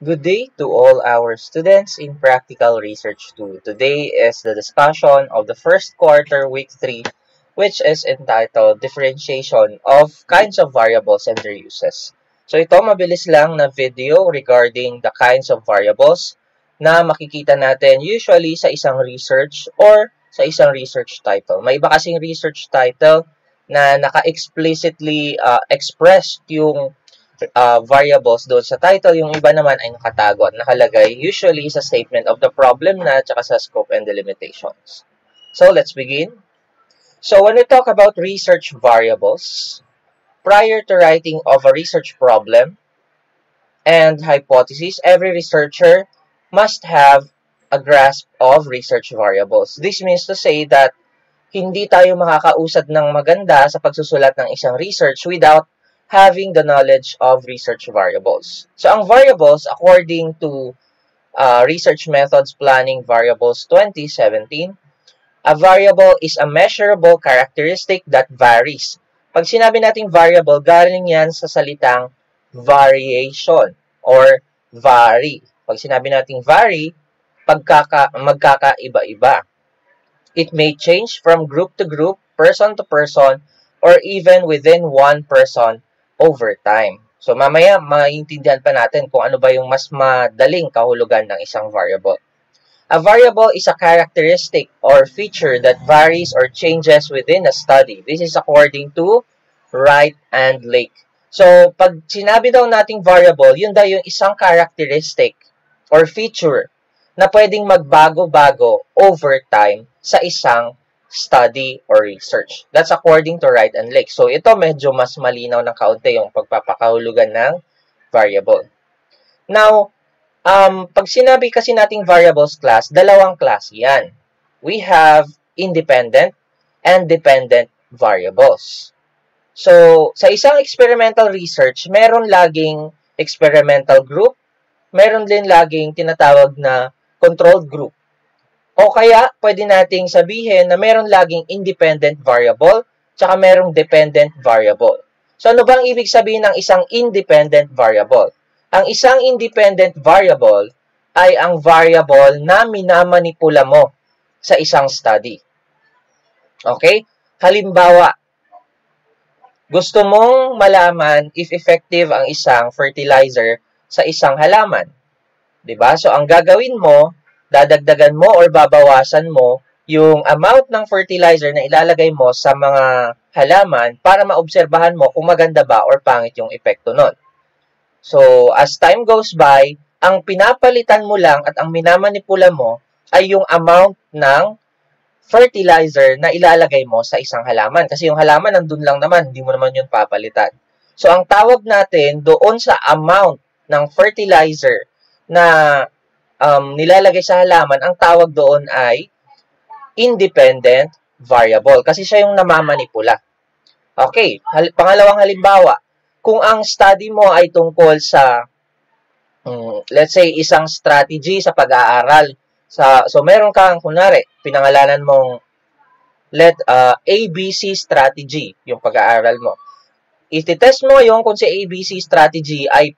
Good day to all our students in Practical Research 2. Today is the discussion of the first quarter, week 3, which is entitled Differentiation of Kinds of Variables and Their Uses. So ito, mabilis lang na video regarding the kinds of variables na makikita natin usually sa isang research or sa isang research title. May iba kasing research title na naka-explicitly expressed yung variables doon sa title, yung iba naman ay nakatago at nakalagay usually sa statement of the problem na at saka sa scope and delimitations. So, let's begin. So, when we talk about research variables, prior to writing of a research problem and hypothesis, every researcher must have a grasp of research variables. This means to say that hindi tayo makakausad ng maganda sa pagsusulat ng isang research without having the knowledge of research variables. So, ang variables, according to Research Methods Planning Variables 2017, a variable is a measurable characteristic that varies. Pag sinabi nating variable, galing yan sa salitang variation or vary. Pag sinabi nating vary, magkakaiba-iba. It may change from group to group, person to person, or even within one person over time. So, mamaya, maintindihan pa natin kung ano ba yung mas madaling kahulugan ng isang variable. A variable is a characteristic or feature that varies or changes within a study. This is according to Wright and Lake. So, pag sinabi daw nating variable, yun daw yung isang characteristic or feature na pwedeng magbago-bago over time sa isang study or research. That's according to Wright and Lake. So, ito medyo mas malinaw ng kaunti yung pagpapakahulugan ng variable. Now, pag sinabi kasi nating variables class, dalawang klase yan. We have independent and dependent variables. So, sa isang experimental research, meron laging experimental group, meron din laging tinatawag na controlled group. O kaya, pwede nating sabihin na meron laging independent variable, tsaka merong dependent variable. So, ano bang ibig sabihin ng isang independent variable? Ang isang independent variable ay ang variable na minamanipula mo sa isang study. Okay? Halimbawa, gusto mong malaman if effective ang isang fertilizer sa isang halaman. Diba? So, ang gagawin mo, dadagdagan mo or babawasan mo yung amount ng fertilizer na ilalagay mo sa mga halaman para maobserbahan mo kung maganda ba or pangit yung epekto nun. So, as time goes by, ang pinapalitan mo lang at ang minamanipula mo ay yung amount ng fertilizer na ilalagay mo sa isang halaman. Kasi yung halaman nandun lang naman, hindi mo naman yun papalitan. So, ang tawag natin doon sa amount ng fertilizer na nilalagay sa halaman, ang tawag doon ay independent variable. Kasi siya yung namamanipula. Okay, pangalawang halimbawa, kung ang study mo ay tungkol sa, let's say, isang strategy sa pag-aaral. So, meron kang, kunwari, pinangalanan mong ABC strategy, yung pag-aaral mo. Ititest mo yung kung si ABC strategy ay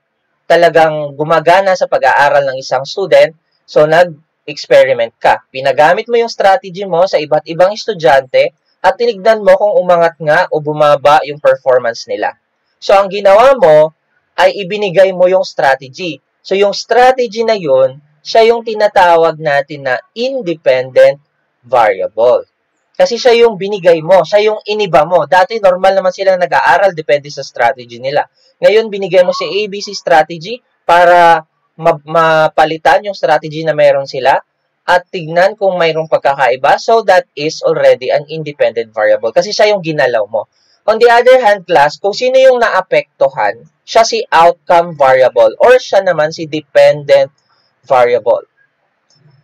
talagang gumagana sa pag-aaral ng isang student, so nag-experiment ka. Pinagamit mo yung strategy mo sa iba't ibang estudyante at tinignan mo kung umangat nga o bumaba yung performance nila. So, ang ginawa mo ay ibinigay mo yung strategy. So, yung strategy na yun, siya yung tinatawag natin na independent variable. Kasi siya yung binigay mo, siya yung iniba mo. Dati, normal naman silang nag-aaral, depende sa strategy nila. Ngayon, binigay mo si ABC strategy para mapalitan yung strategy na meron sila at tignan kung mayroong pagkakaiba. So, that is already an independent variable kasi siya yung ginalaw mo. On the other hand, class, kung sino yung naapektuhan, siya si outcome variable or siya naman si dependent variable.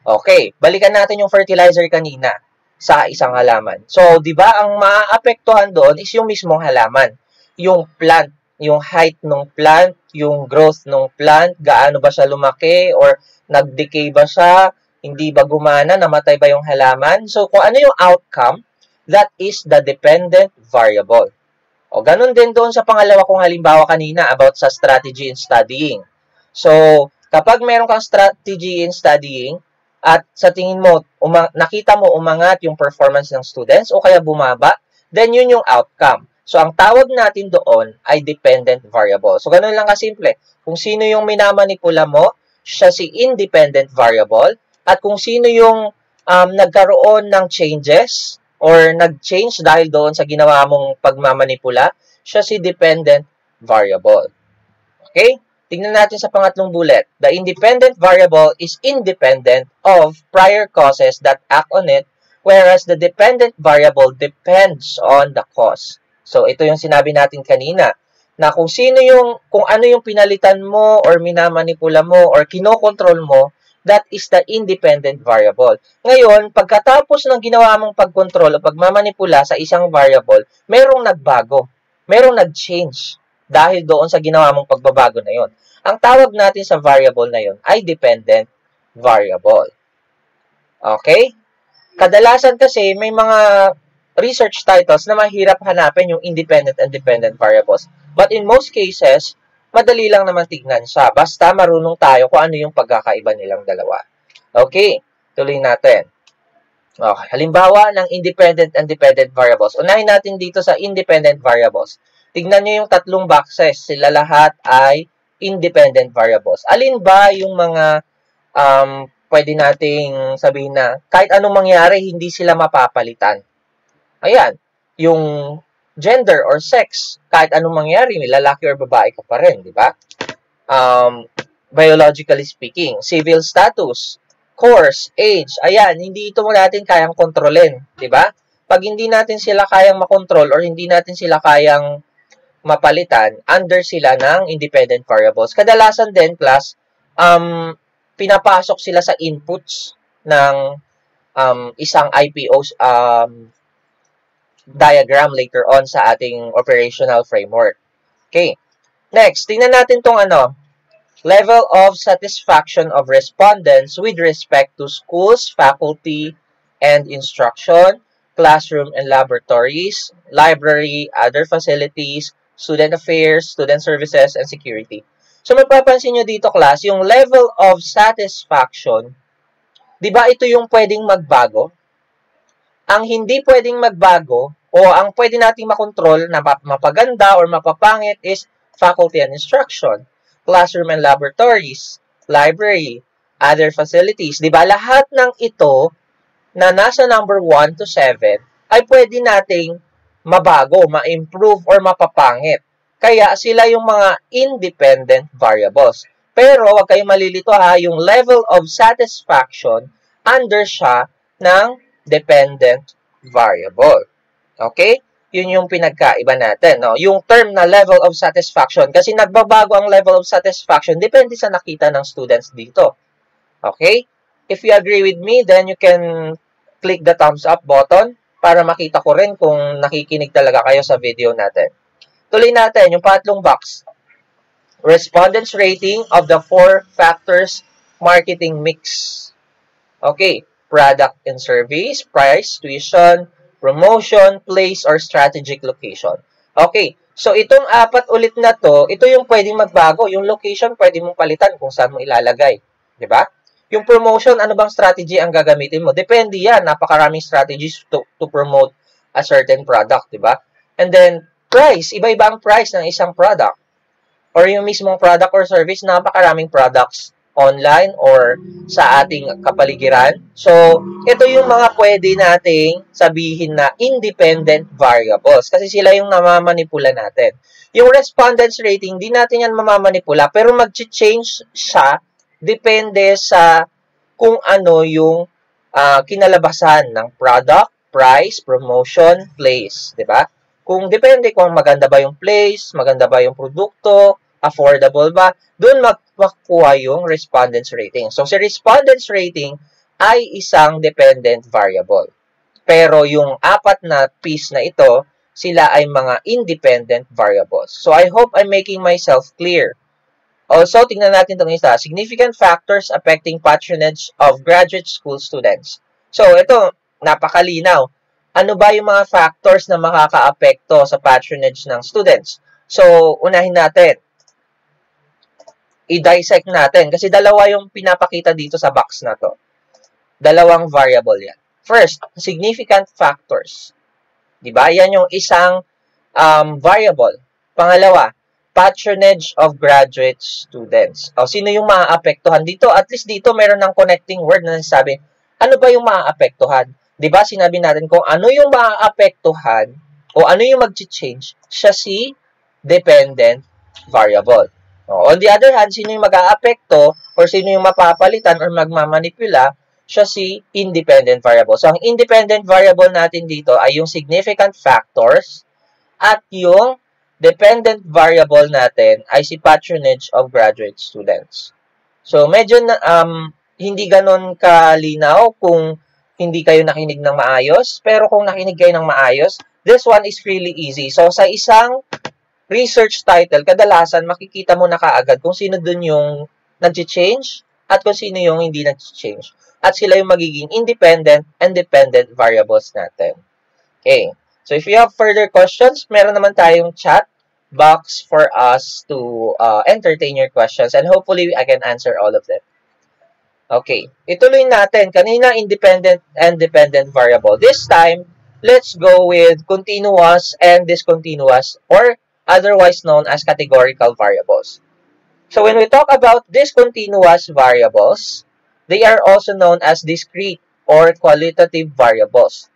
Okay, balikan natin yung fertilizer kanina sa isang halaman. So, di ba, ang maapektuhan doon is yung mismong halaman. Yung plant, yung height ng plant, yung growth ng plant, gaano ba siya lumaki, or nag-decay ba siya, hindi ba gumana, namatay ba yung halaman. So, kung ano yung outcome, that is the dependent variable. O, ganun din doon sa pangalawa kong halimbawa kanina about sa strategy in studying. So, Kapag meron kang strategy in studying, at sa tingin mo, nakita mo umangat yung performance ng students o kaya bumaba, then yun yung outcome. So, ang tawag natin doon ay dependent variable. So, ganun lang kasimple. Kung sino yung minamanipula mo, siya si independent variable. At kung sino yung nagkaroon ng changes or nag-change dahil doon sa ginawa mong pagmamanipula, siya si dependent variable. Okay? Tingnan natin sa pangatlong bullet. The independent variable is independent of prior causes that act on it, whereas the dependent variable depends on the cause. So, ito yung sinabi natin kanina, na kung ano yung pinalitan mo or minamanipula mo or kinokontrol mo, that is the independent variable. Ngayon, pagkatapos ng ginawa mong pagkontrol o pagmamanipula sa isang variable, merong nagbago, merong nag-change dahil doon sa ginawa mong pagbabago na yon. Ang tawag natin sa variable na yon ay dependent variable. Okay? Kadalasan kasi may mga research titles na mahirap hanapin yung independent and dependent variables. But in most cases, madali lang naman tignan siya. Basta marunong tayo kung ano yung pagkakaiba nilang dalawa. Okay, tuloy natin. Okay, halimbawa ng independent and dependent variables. Unahin natin dito sa independent variables. Tignan nyo yung tatlong boxes. Sila lahat ay independent variables. Alin ba yung mga pwede nating sabihin na kahit anong mangyari, hindi sila mapapalitan? Ayan, yung gender or sex, kahit anong mangyari, lalaki or babae ka pa rin, di ba? Biologically speaking, civil status, course, age, ayan, hindi ito natin kayang kontrolin, di ba? Pag hindi natin sila kayang makontrol or hindi natin sila kayang mapalitan, under sila ng independent variables. Kadalasan din, class, pinapasok sila sa inputs ng isang IPO diagram later on sa ating operational framework. Okay. Next, tingnan natin tong level of satisfaction of respondents with respect to schools, faculty, and instruction, classroom and laboratories, library, other facilities, student affairs, student services, and security. So, mapapansin nyo dito, class, yung level of satisfaction, di ba ito yung pwedeng magbago? Ang hindi pwedeng magbago o ang pwede nating makontrol na mapaganda or mapapangit is faculty and instruction, classroom and laboratories, library, other facilities. Diba? Lahat ng ito na nasa number 1 to 7 ay pwede nating mabago, ma-improve or mapapangit. Kaya sila yung mga independent variables. Pero wag kayong malilito ha, yung level of satisfaction under siya ng dependent variable. Okay? Yun yung pinagkaiba natin. No? Yung term na level of satisfaction, kasi nagbabago ang level of satisfaction, depende sa nakita ng students dito. Okay? If you agree with me, then you can click the thumbs up button para makita ko rin kung nakikinig talaga kayo sa video natin. Tuloy natin, yung patlong box. Respondents rating of the 4 factors marketing mix. Okay. Product and service, price, tuition, promotion, place, or strategic location. Okay, so itong 4 ulit na to, ito yung pwedeng magbago. Yung location, pwede mong palitan kung saan mo ilalagay. Diba? Yung promotion, ano bang strategy ang gagamitin mo? Depende yan. Napakaraming strategies to promote a certain product. Diba? And then, price. Iba-iba ang price ng isang product. Or yung mismong product or service, napakaraming products online or sa ating kapaligiran. So, ito yung mga pwede nating sabihin na independent variables kasi sila yung namamanipula natin. Yung respondents rating, di natin yan mamamanipula pero mag-change siya depende sa kung ano yung kinalabasan ng product, price, promotion, place. Diba? Kung depende kung maganda ba yung place, maganda ba yung produkto, affordable ba, doon makukuha yung respondents rating. So, si respondents rating ay isang dependent variable. Pero yung 4 na piece na ito, sila ay mga independent variables. So, I hope I'm making myself clear. Also, tingnan natin itong isa. Significant factors affecting patronage of graduate school students. So, ito, napakalinaw. Ano ba yung mga factors na makaka-apekto sa patronage ng students? So, unahin natin. i-dissect natin. Kasi dalawa yung pinapakita dito sa box na to. Dalawang variable yan. First, significant factors. Diba? Yan yung isang variable. Pangalawa, patronage of graduate students. O, sino yung maaapektuhan dito? At least dito meron ng connecting word na nasabi, ano ba yung maaapektuhan? Diba? Sinabi natin kung ano yung maaapektuhan o ano yung mag-change, siya si dependent variable. O, on the other hand, sino yung mag-aapekto or sino yung mapapalitan or magmamanipula, siya si independent variable. So, ang independent variable natin dito ay yung significant factors at yung dependent variable natin ay si patronage of graduate students. So, medyo hindi ganon kalinaw kung hindi kayo nakinig ng maayos. Pero kung nakinig kayo ng maayos, this one is really easy. So, sa isang research title, kadalasan makikita mo na kaagad kung sino dun yung nag-change at kung sino yung hindi nag-change. At sila yung magiging independent and dependent variables natin. Okay. So, if you have further questions, meron naman tayong chat box for us to entertain your questions and hopefully I can answer all of them. Okay. Ituloy natin. Kanina, independent and dependent variable. This time, let's go with continuous and discontinuous or otherwise known as categorical variables. So, when we talk about discontinuous variables, they are also known as discrete or qualitative variables.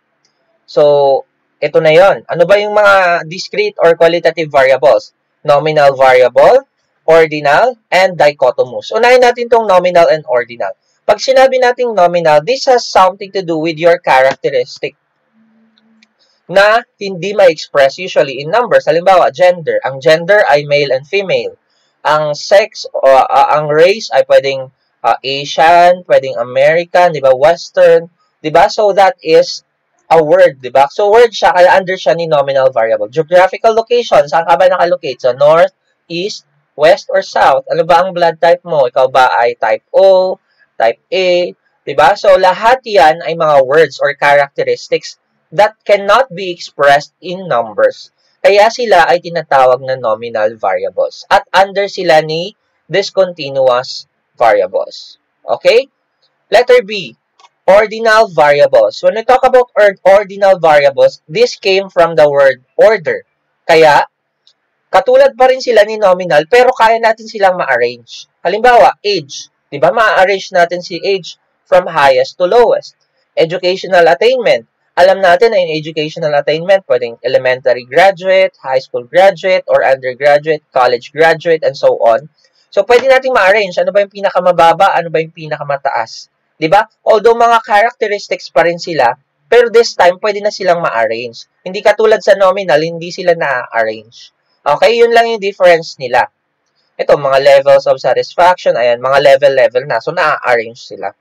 So, ito na yon. Ano ba yung mga discrete or qualitative variables? Nominal variable, ordinal, and dichotomous. Unahin natin itong nominal and ordinal. Pag sinabi nating nominal, this has something to do with your characteristic na hindi ma-express usually in numbers. Halimbawa, gender. Ang gender ay male and female. Ang sex o ang race ay pwedeng Asian, pwedeng American, di ba? Western, di ba? So, that is a word, di ba? So, word siya, kaya under siya ni nominal variable. Geographical location, saan ka ba nakalocate? So, north, east, west, or south? Ano ba ang blood type mo? Ikaw ba ay type O, type A, di ba? So, lahat yan ay mga words or characteristics that cannot be expressed in numbers. Kaya sila ay tinatawag na nominal variables. At under sila ni discontinuous variables. Okay? Letter B. Ordinal variables. When we talk about ordinal variables, this came from the word order. Kaya, katulad pa rin sila ni nominal, pero kaya natin silang ma-arrange. Halimbawa, age. Diba, ma-arrange natin si age from highest to lowest. Educational attainment. Alam natin na yung educational attainment, pwedeng elementary graduate, high school graduate, or undergraduate, college graduate, and so on. So, pwede natin ma-arrange. Ano ba yung pinakamababa? Ano ba yung pinakamataas? Diba? Although mga characteristics pa rin sila, pero this time, pwede na silang ma-arrange. Hindi katulad sa nominal, hindi sila na-arrange. Okay? Yun lang yung difference nila. Ito, mga levels of satisfaction, ayan, mga level-level na. So, na-arrange sila.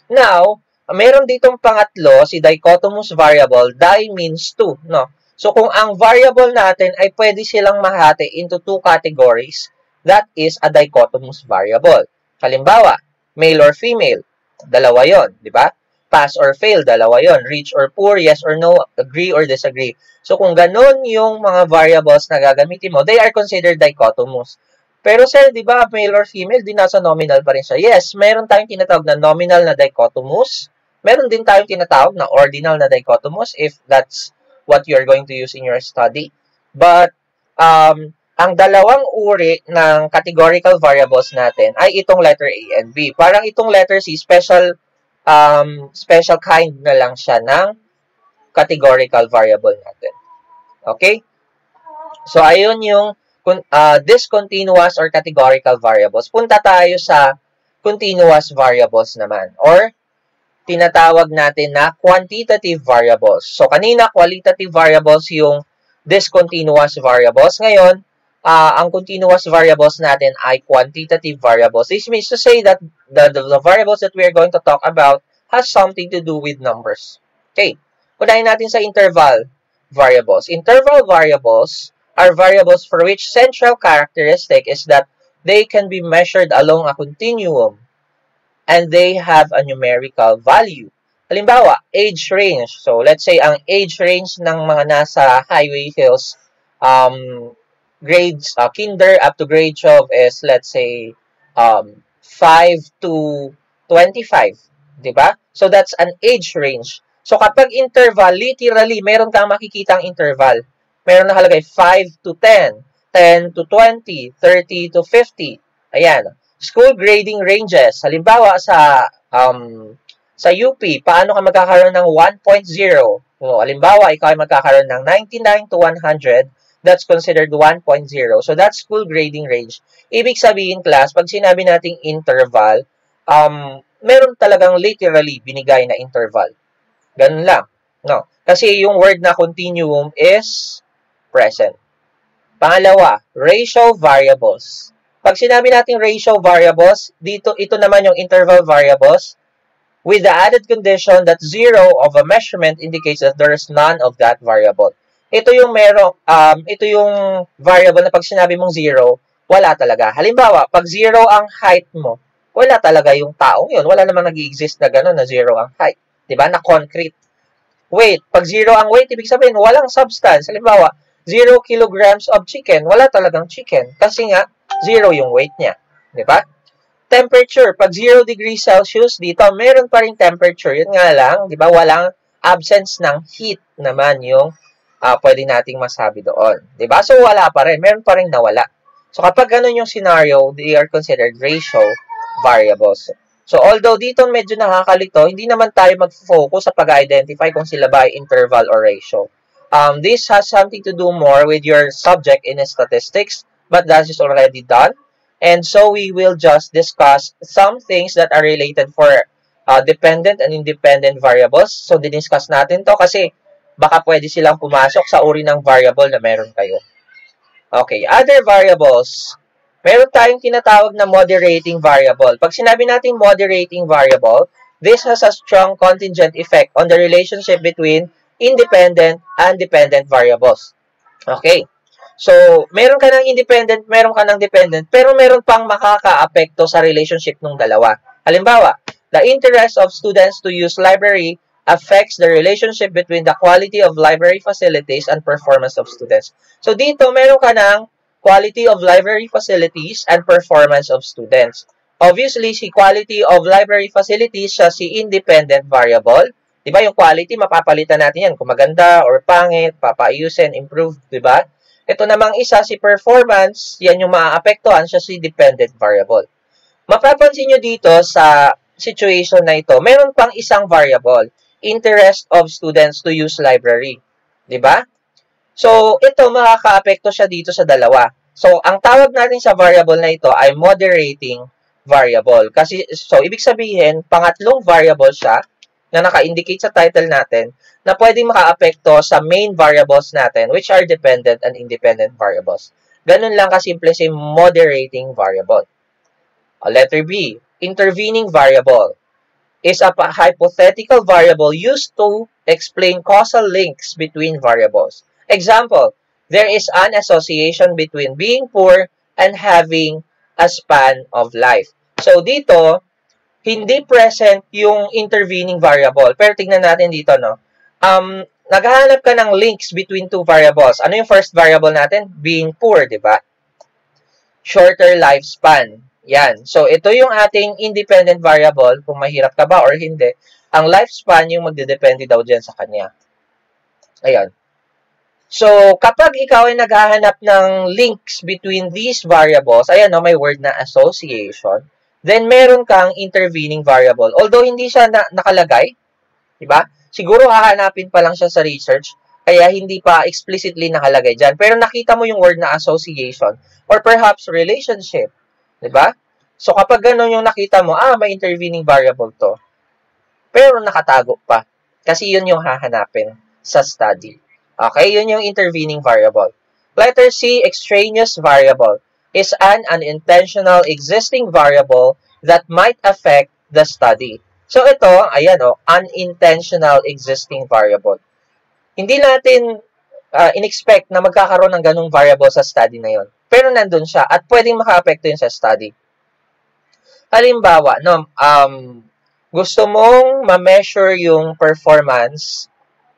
Now, meron ditong pangatlo, si dichotomous variable. Di means two, no? So, kung ang variable natin ay pwede silang mahati into two categories, that is a dichotomous variable. Halimbawa, male or female, dalawa yon, di ba? Pass or fail, dalawa yon. Rich or poor, yes or no, agree or disagree. So, kung ganun yung mga variables na gagamitin mo, they are considered dichotomous. Pero, sir, di ba, male or female, di nasa nominal pa rin siya. Yes, meron tayong tinatawag na nominal na dichotomous. Meron din tayong tinatawag na ordinal na dichotomous if that's what you're going to use in your study. But, ang dalawang uri ng categorical variables natin ay itong letter A and B. Parang itong letter C, special kind na lang siya ng categorical variable natin. Okay? So, ayun yung discontinuous or categorical variables. Punta tayo sa continuous variables naman or tinatawag natin na quantitative variables. So, kanina, qualitative variables yung discontinuous variables. Ngayon, ang continuous variables natin ay quantitative variables. This means to say that the variables that we are going to talk about has something to do with numbers. Okay. Unahin natin sa interval variables. Interval variables are variables for which central characteristic is that they can be measured along a continuum and they have a numerical value. Halimbawa, age range. So, let's say ang age range ng mga nasa highway hills, grades, kinder up to grade 12 is, let's say, 5 to 25. Diba? So, that's an age range. So, kapag interval, literally, meron kang makikitang interval. Meron nakalagay 5 to 10, 10 to 20, 30 to 50. Ayan. School grading ranges. Halimbawa, sa UP, paano ka magkakaroon ng 1.0? So, halimbawa, ikaw ay magkakaroon ng 99 to 100, that's considered 1.0. So, that's school grading range. Ibig sabihin, class, pag sinabi nating interval, meron talagang literally binigay na interval. Ganun lang. No? Kasi yung word na continuum is present. Pangalawa, ratio variables. Pag sinabi nating ratio variables, ito naman yung interval variables, with the added condition that 0 of a measurement indicates that there is none of that variable. Ito yung variable na pag sinabi mong 0, wala talaga. Halimbawa, pag 0 ang height mo, wala talaga yung taong yun. Wala namang nag-exist na gano'n na 0 ang height. Diba? Na concrete. Weight. Pag 0 ang weight, ibig sabihin, walang substance. Halimbawa, 0 kilograms of chicken, wala talagang chicken. Kasi nga, 0 yung weight niya. Diba? Temperature, pag 0 degrees Celsius, dito, meron pa rin temperature. Yun nga lang, di ba, walang absence ng heat naman yung pwede nating masabi doon. Di ba? So, wala pa rin. Meron pa rin nawala. So, kapag ganun yung scenario, they are considered ratio variables. So, although dito medyo nakakalito, hindi naman tayo mag-focus sa pag-identify kung sila ba ay interval or ratio. This has something to do more with your subject in statistics, but that is already done. And so, we will just discuss some things that are related for dependent and independent variables. So, diniscuss natin to kasi baka pwede silang pumasok sa uri ng variable na meron kayo. Okay, other variables. Meron tayong tinatawag na moderating variable. Pag sinabi natin moderating variable, this has a strong contingent effect on the relationship between independent and dependent variables. Okay. So, meron ka ng independent, meron ka ng dependent, pero meron pang makaka-apekto sa relationship ng dalawa. Halimbawa, the interest of students to use library affects the relationship between the quality of library facilities and performance of students. So, dito, meron ka ng quality of library facilities and performance of students. Obviously, si quality of library facilities siya si independent variable. Diba, yung quality, mapapalitan natin yan. Kung maganda or pangit, papaayusin, improve, diba? Ito namang isa, si performance, yan yung maaapektuhan siya si dependent variable. Mapapansin nyo dito sa situation na ito, meron pang isang variable, interest of students to use library. Diba? So, ito makakaapekto siya dito sa dalawa. So, ang tawag natin sa variable na ito ay moderating variable. Kasi, so, ibig sabihin, pangatlong variable siya na naka-indicate sa title natin na pwedeng maka-apekto sa main variables natin, which are dependent and independent variables. Ganun lang kasimple si moderating variable. Letter B, intervening variable is a hypothetical variable used to explain causal links between variables. Example, there is an association between being poor and having a span of life. So, dito, hindi present yung intervening variable. Pero tingnan natin dito, no? Naghahanap ka ng links between two variables. Ano yung first variable natin? Being poor, di ba? Shorter lifespan. Yan. So, ito yung ating independent variable, kung mahirap ka ba or hindi. Ang lifespan yung magdedepende daw dyan sa kanya. Ayan. So, kapag ikaw ay naghahanap ng links between these variables, ayan, no, may word na association, then meron kang intervening variable. Although hindi siya nakalagay, di ba? Siguro hahanapin pa lang siya sa research, kaya hindi pa explicitly nakalagay dyan. Pero nakita mo yung word na association or perhaps relationship, di ba? So kapag ganun yung nakita mo, may intervening variable to. Pero nakatago pa. Kasi yun yung hahanapin sa study. Okay, yun yung intervening variable. Letter C, extraneous variable is an unintentional existing variable that might affect the study. So, ito, ayan o, unintentional existing variable. Hindi natin in-expect na magkakaroon ng ganung variable sa study na yon. Pero nandun siya at pwedeng maka-apekto yun sa study. Halimbawa, no, gusto mong ma-measure yung performance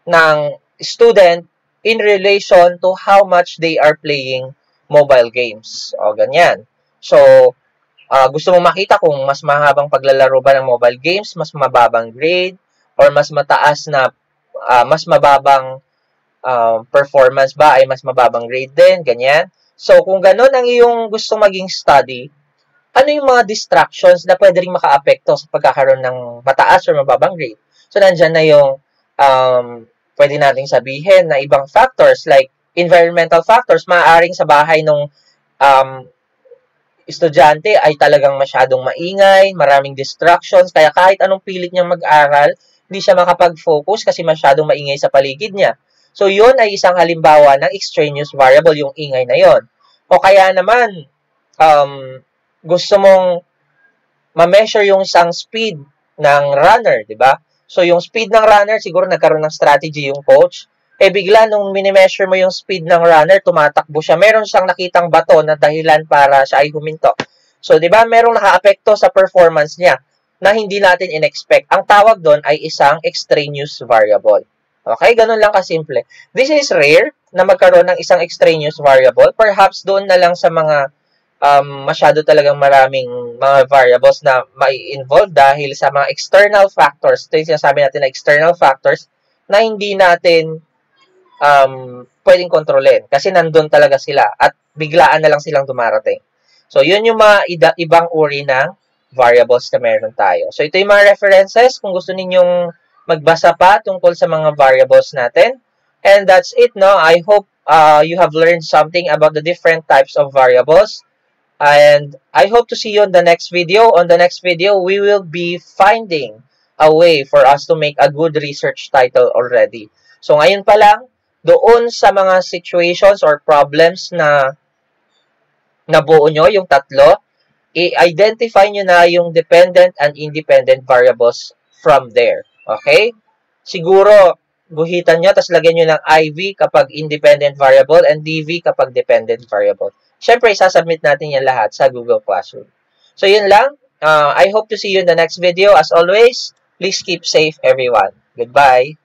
ng student in relation to how much they are playing mobile games. O, ganyan. So, gusto mong makita kung mas mahabang paglalaro ba ng mobile games, mas mababang grade, or mas mataas na, mas mababang performance ba ay mas mababang grade din, ganyan. So, kung ganun ang iyong gustong maging study, ano yung mga distractions na pwede rin maka-apekto sa pagkakaroon ng mataas or mababang grade? So, nandyan na yung pwede nating sabihin na ibang factors like environmental factors, maaaring sa bahay ng estudyante ay talagang masyadong maingay, maraming distractions, kaya kahit anong pilit niyang mag-aral, hindi siya makapag-focus kasi masyadong maingay sa paligid niya. So, yun ay isang halimbawa ng extraneous variable, yung ingay na yon. O kaya naman, gusto mong ma-measure yung isang speed ng runner, di ba? So, yung speed ng runner, siguro nagkaroon ng strategy yung coach. Bigla nung mini-measure mo yung speed ng runner, tumatakbo siya. Meron siyang nakitang bato na dahilan para siya ay huminto. So, di ba, merong naka-apekto sa performance niya na hindi natin in-expect. Ang tawag doon ay isang extraneous variable. Okay? Ganun lang kasimple. This is rare na magkaroon ng isang extraneous variable. Perhaps doon na lang sa mga masyado talagang maraming mga variables na mai-involve dahil sa mga external factors. Ito yung sinasabi natin na external factors na hindi natin pwedeng kontrolin kasi nandun talaga sila at biglaan na lang silang dumarating. So, yun yung mga ibang uri ng variables na meron tayo. So, ito yung mga references kung gusto ninyong magbasa pa tungkol sa mga variables natin. And that's it, no? I hope you have learned something about the different types of variables. And I hope to see you on the next video. On the next video, we will be finding a way for us to make a good research title already. So, ngayon pa lang, doon sa mga situations or problems na nabuo nyo, yung tatlo, i-identify nyo na yung dependent and independent variables from there. Okay? Siguro, guhitan nyo, tapos lagyan nyo ng IV kapag independent variable and DV kapag dependent variable. Siyempre, isasubmit natin yan lahat sa Google Classroom. So, yun lang. I hope to see you in the next video. As always, please keep safe, everyone. Goodbye.